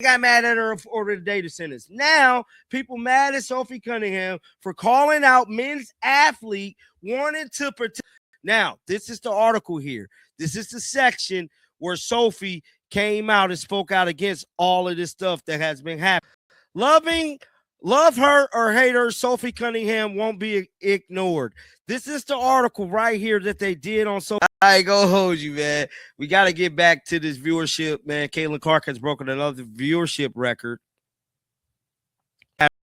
got mad at her over the data centers. Now, people mad at Sophie Cunningham for calling out men's athlete wanting to protect. Now, this is the article here. This is the section where Sophie came out and spoke out against all of this stuff that has been happening. Love her or hate her, Sophie Cunningham won't be ignored. This is the article right here that they did on Sophie. I ain't gonna hold you, man. We got to get back to this viewership, man. Caitlin Clark has broken another viewership record.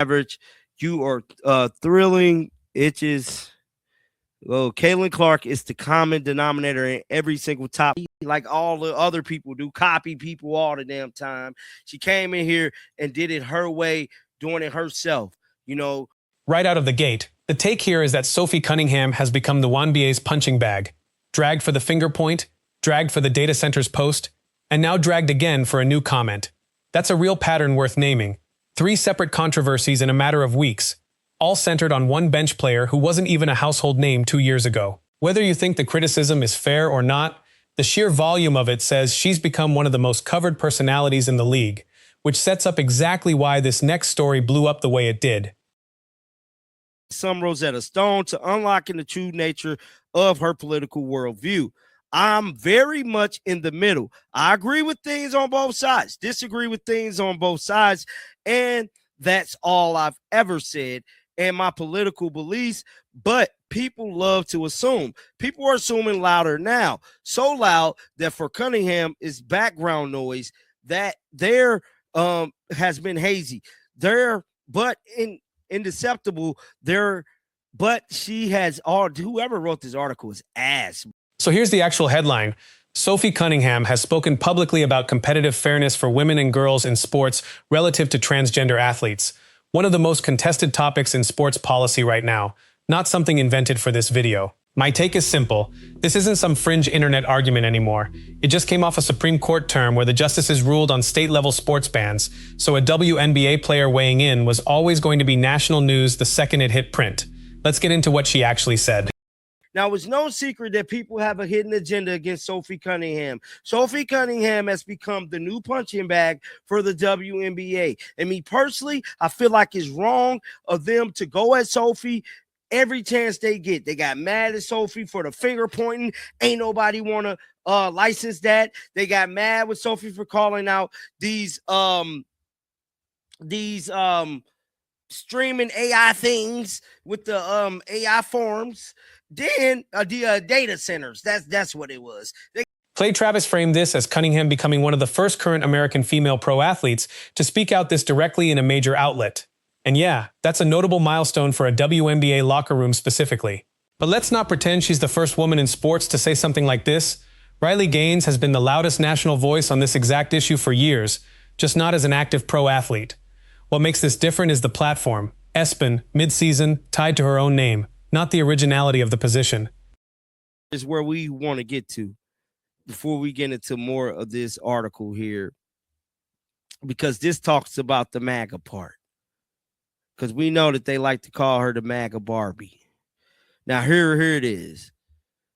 Average, you are thrilling itches. Well, Caitlin Clark is the common denominator in every single top, like all the other people do, copy people all the damn time. She came in here and did it her way, doing it herself, you know. Right out of the gate, the take here is that Sophie Cunningham has become the WNBA's punching bag. Dragged for the finger point, dragged for the data center's post, and now dragged again for a new comment. That's a real pattern worth naming. 3 separate controversies in a matter of weeks, all centered on one bench player who wasn't even a household name 2 years ago. Whether you think the criticism is fair or not, the sheer volume of it says she's become one of the most covered personalities in the league, which sets up exactly why this next story blew up the way it did. Some Rosetta Stone to unlocking the true nature of her political worldview. I'm very much in the middle. I agree with things on both sides, disagree with things on both sides, and that's all I've ever said and my political beliefs, but people love to assume. People are assuming louder now, so loud that for Cunningham is background noise that there has been hazy. But indeceivable there, but she has all. Whoever wrote this article is ass. So here's the actual headline. Sophie Cunningham has spoken publicly about competitive fairness for women and girls in sports relative to transgender athletes. One of the most contested topics in sports policy right now, not something invented for this video. My take is simple. This isn't some fringe internet argument anymore. It just came off a Supreme Court term where the justices ruled on state-level sports bans, so a WNBA player weighing in was always going to be national news the second it hit print. Let's get into what she actually said. Now, it's no secret that people have a hidden agenda against Sophie Cunningham. Sophie Cunningham has become the new punching bag for the WNBA. And me personally, I feel like it's wrong of them to go at Sophie every chance they get. They got mad at Sophie for the finger pointing. Ain't nobody want to license that. They got mad with Sophie for calling out these streaming AI things with the AI forms. Then the data centers. That's what it was. Clay Travis framed this as Cunningham becoming one of the first current American female pro athletes to speak out this directly in a major outlet. And yeah, that's a notable milestone for a WNBA locker room specifically. But let's not pretend she's the first woman in sports to say something like this. Riley Gaines has been the loudest national voice on this exact issue for years, just not as an active pro athlete. What makes this different is the platform. ESPN, mid-season, tied to her own name, not the originality of the position. Is where we want to get to before we get into more of this article here, because this talks about the MAGA part, because we know that they like to call her the MAGA Barbie. Now here it is.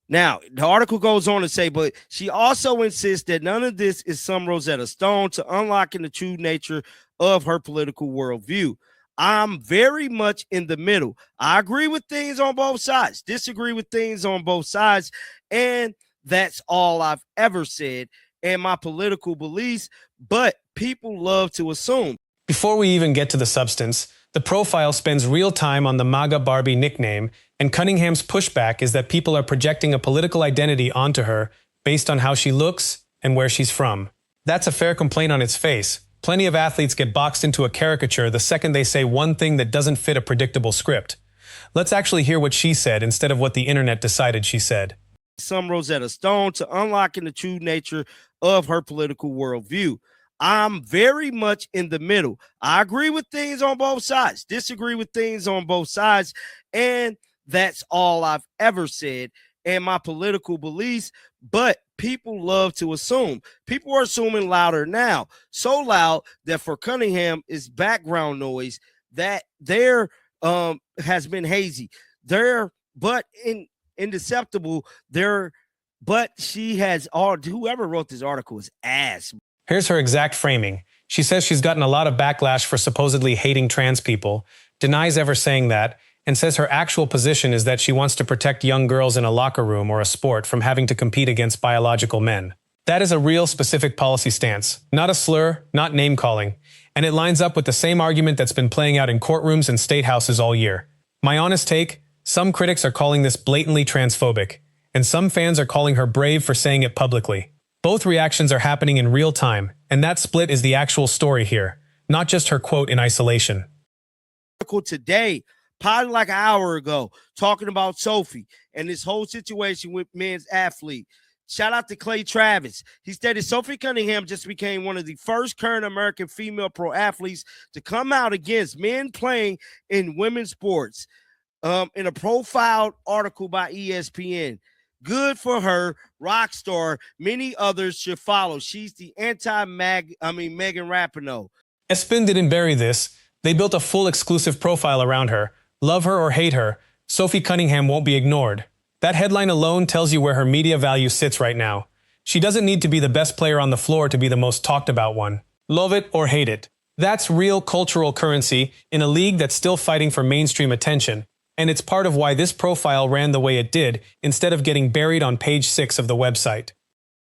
Now the article goes on to say, but she also insists that none of this is some Rosetta Stone to unlocking the true nature of her political worldview. I'm very much in the middle. I agree with things on both sides, disagree with things on both sides, and that's all I've ever said and my political beliefs, but people love to assume. Before we even get to the substance, the profile spends real time on the MAGA Barbie nickname, and Cunningham's pushback is that people are projecting a political identity onto her based on how she looks and where she's from. That's a fair complaint on its face. Plenty of athletes get boxed into a caricature the second they say one thing that doesn't fit a predictable script. Let's actually hear what she said instead of what the internet decided she said. Some Rosetta Stone to unlocking the true nature of her political worldview. I'm very much in the middle. I agree with things on both sides, disagree with things on both sides, and that's all I've ever said and my political beliefs, but people love to assume. People are assuming louder now, so loud that for Cunningham is background noise that there has been hazy. But indeceivable there, but she has all. Whoever wrote this article is ass. Here's her exact framing. She says she's gotten a lot of backlash for supposedly hating trans people, denies ever saying that, and says her actual position is that she wants to protect young girls in a locker room or a sport from having to compete against biological men. That is a real specific policy stance, not a slur, not name-calling, and it lines up with the same argument that's been playing out in courtrooms and state houses all year. My honest take, some critics are calling this blatantly transphobic, and some fans are calling her brave for saying it publicly. Both reactions are happening in real time, and that split is the actual story here, not just her quote in isolation. Today, probably like an hour ago, talking about Sophie and this whole situation with men's athlete. Shout out to Clay Travis. He stated Sophie Cunningham just became one of the first current American female pro athletes to come out against men playing in women's sports. In a profiled article by ESPN. Good for her, rock star. Many others should follow. She's the Megan Rapinoe. ESPN didn't bury this. They built a full exclusive profile around her. Love her or hate her, Sophie Cunningham won't be ignored. That headline alone tells you where her media value sits right now. She doesn't need to be the best player on the floor to be the most talked about one. Love it or hate it. That's real cultural currency in a league that's still fighting for mainstream attention. And it's part of why this profile ran the way it did, instead of getting buried on page 6 of the website.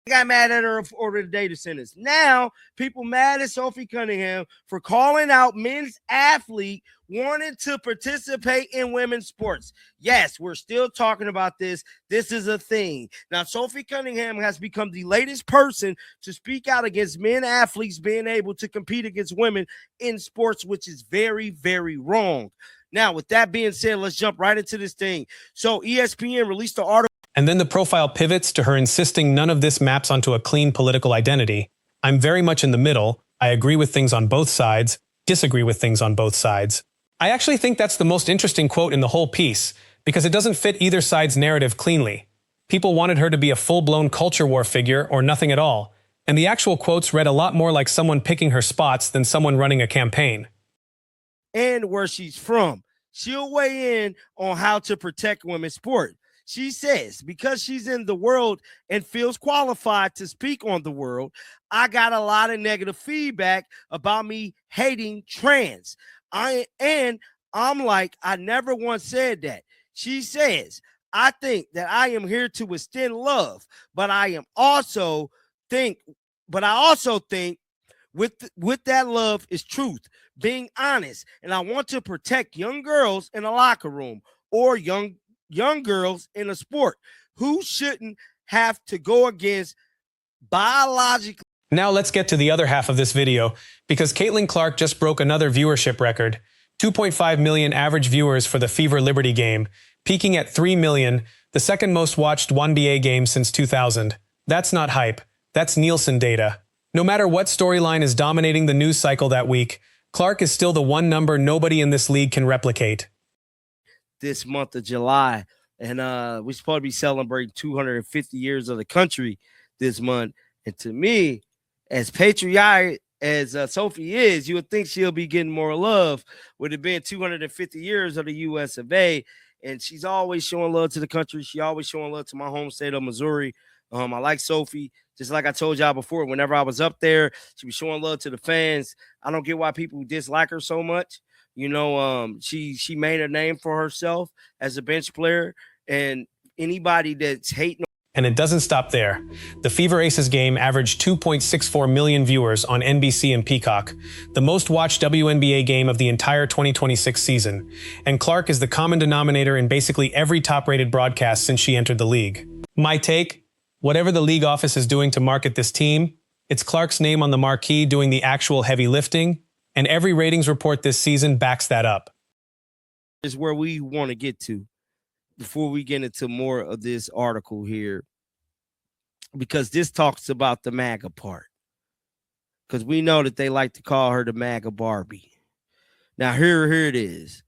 I got mad at her for ordering the data centers. Now, people mad at Sophie Cunningham for calling out men's athlete wanting to participate in women's sports. Yes, we're still talking about this. This is a thing. Now, Sophie Cunningham has become the latest person to speak out against men athletes being able to compete against women in sports, which is very, very wrong. Now, with that being said, let's jump right into this thing. So ESPN released the article. And then the profile pivots to her insisting none of this maps onto a clean political identity. I'm very much in the middle. I agree with things on both sides, disagree with things on both sides. I actually think that's the most interesting quote in the whole piece, because it doesn't fit either side's narrative cleanly. People wanted her to be a full-blown culture war figure or nothing at all, and the actual quotes read a lot more like someone picking her spots than someone running a campaign. And where she's from. She'll weigh in on how to protect women's sport. She says, because she's in the world and feels qualified to speak on the world, I got a lot of negative feedback about me hating trans. I'm like, I never once said that. She says, I think that I am here to extend love, but I also think with that love is truth, being honest, and I want to protect young girls in a locker room or young girls in a sport who shouldn't have to go against biologically. Now let's get to the other half of this video, because Caitlin Clark just broke another viewership record. 2.5 million average viewers for the Fever Liberty game, peaking at 3 million, the second most watched 1BA game since 2000. That's not hype, that's Nielsen data. No matter what storyline is dominating the news cycle that week, Clark is still the one number nobody in this league can replicate. This month of July, and we're supposed to be celebrating 250 years of the country this month. And to me, as patriotic as Sophie is, you would think she'll be getting more love with it being 250 years of the U.S. of A. And she's always showing love to the country. She always showing love to my home state of Missouri. I like Sophie. Just like I told y'all before, whenever I was up there, she was showing love to the fans. I don't get why people dislike her so much. You know, she made a name for herself as a bench player, and anybody that's hating. And it doesn't stop there. The Fever Aces game averaged 2.64 million viewers on NBC and Peacock, the most watched WNBA game of the entire 2026 season. And Clark is the common denominator in basically every top-rated broadcast since she entered the league. My take? Whatever the league office is doing to market this team, it's Clark's name on the marquee doing the actual heavy lifting, and every ratings report this season backs that up. Is where we want to get to before we get into more of this article here, because this talks about the MAGA part, because we know that they like to call her the MAGA Barbie. Now, here it is.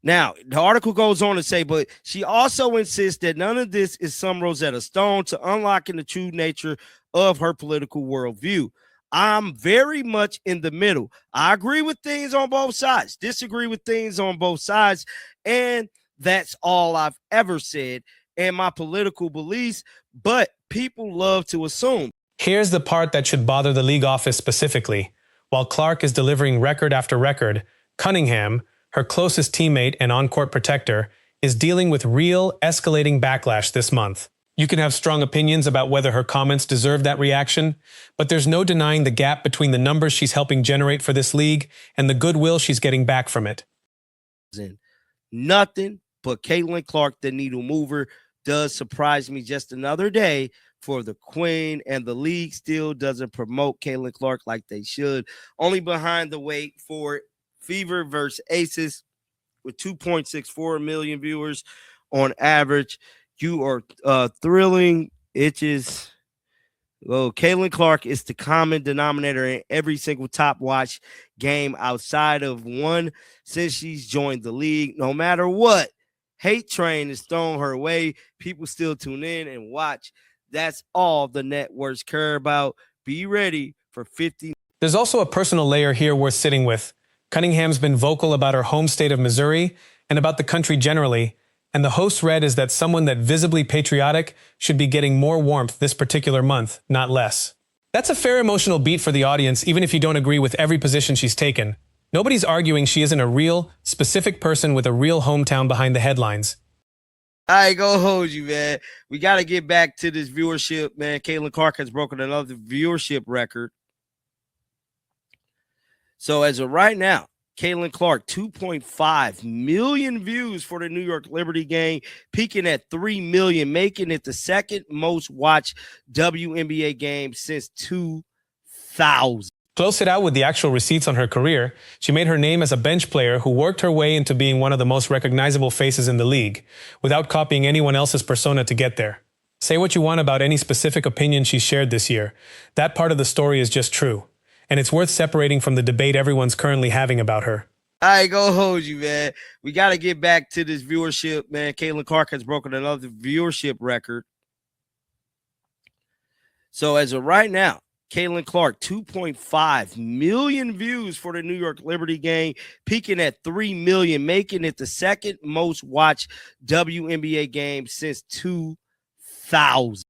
Now, the article goes on to say, but she also insists that none of this is some Rosetta Stone to unlocking the true nature of her political worldview. I'm very much in the middle. I agree with things on both sides, disagree with things on both sides, and that's all I've ever said and my political beliefs, but people love to assume. Here's the part that should bother the league office specifically. While Clark is delivering record after record, Cunningham, her closest teammate and on-court protector, is dealing with real, escalating backlash this month. You can have strong opinions about whether her comments deserve that reaction, but there's no denying the gap between the numbers she's helping generate for this league and the goodwill she's getting back from it. Nothing but Caitlin Clark, the needle mover, does surprise me just another day for the Queen, and the league still doesn't promote Caitlin Clark like they should. Only behind the wait for Fever versus Aces with 2.64 million viewers on average. You are thrilling itches. Well, Caitlin Clark is the common denominator in every single top watch game outside of one since she's joined the league. No matter what hate train is thrown her way, people still tune in and watch. That's all the networks care about. Be ready for 50. There's also a personal layer here worth sitting with. Cunningham's been vocal about her home state of Missouri and about the country generally, and the host read is that someone that visibly patriotic should be getting more warmth this particular month, not less. That's a fair emotional beat for the audience, even if you don't agree with every position she's taken. Nobody's arguing she isn't a real, specific person with a real hometown behind the headlines. I ain't gonna hold you, man. We got to get back to this viewership, man. Caitlin Clark has broken another viewership record. So as of right now, Caitlin Clark, 2.5 million views for the New York Liberty game, peaking at 3 million, making it the second most watched WNBA game since 2000. Close it out with the actual receipts on her career. She made her name as a bench player who worked her way into being one of the most recognizable faces in the league, without copying anyone else's persona to get there. Say what you want about any specific opinion she shared this year. That part of the story is just true. And it's worth separating from the debate everyone's currently having about her. I ain't gonna hold you, man. We got to get back to this viewership, man. Caitlin Clark has broken another viewership record. So as of right now, Caitlin Clark, 2.5 million views for the New York Liberty game, peaking at 3 million, making it the second most watched WNBA game since 2000.